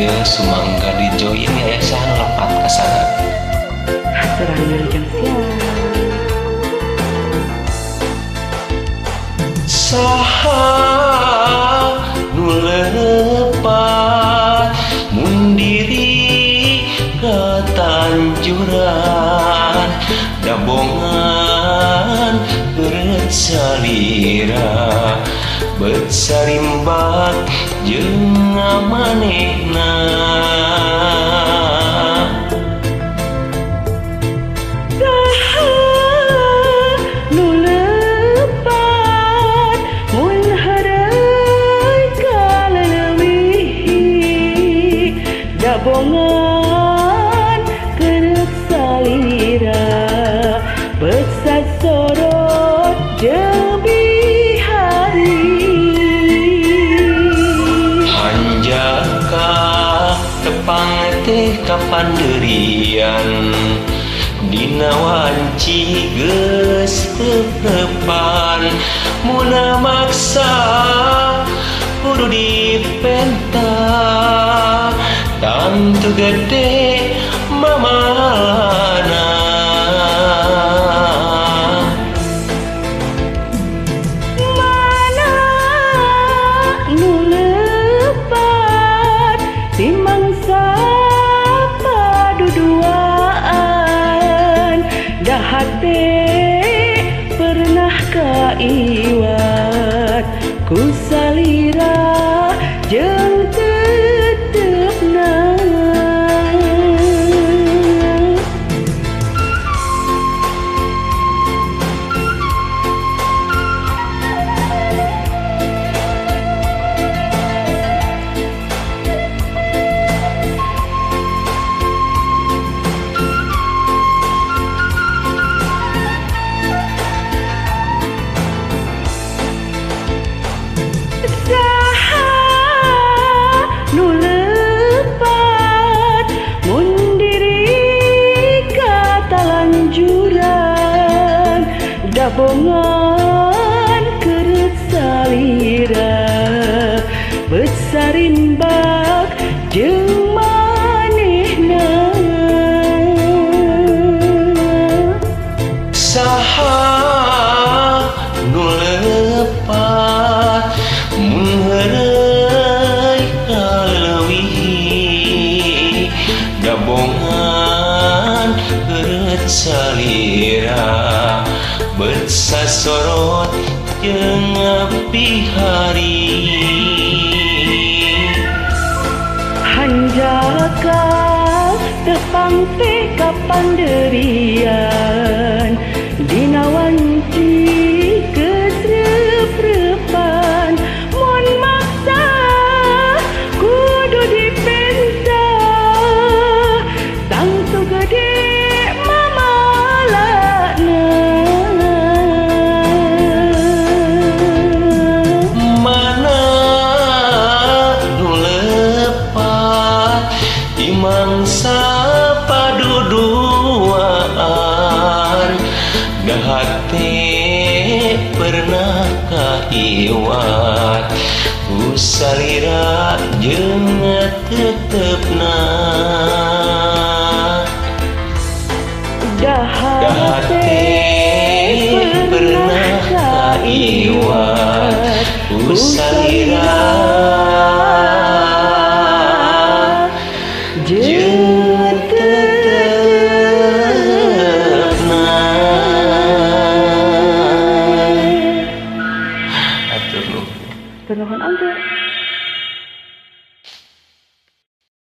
ieu sumangga di join aya saha lepat ka sana. Terang jeung siang. Saha nu leupat mun diri ka tanjuran dabongan beureut salira beut sarimbat jeung ngamanehna. Dabongan kereuk salira besar sorot jebi hari hanjaka tepang teh kapan deurian dina wanci geus teuprepan mun maksa kudu dipenta tantu gede mamalana. Mana nu leupat ti mangsa paduduaan dah hate pernah kaiwat ku salira jeung nu leupat mun diri ka talanjuran dabongan kereut salira beut sarimbak jeung manehna. Saha nu leupat mun heureuy kaleuwih dabongan kereut salira beut sasorot jeung pihari hanjaka tepang teh kapan deurian dina wanci geus reup-reupan mun maksa kudu dipenta tangtu gede mamalana. mana nu leupat di mangsa paduduaan dah hate pernah kaiwat ku salira jeung tetepna. Dah hate pernah kaiwat ku salira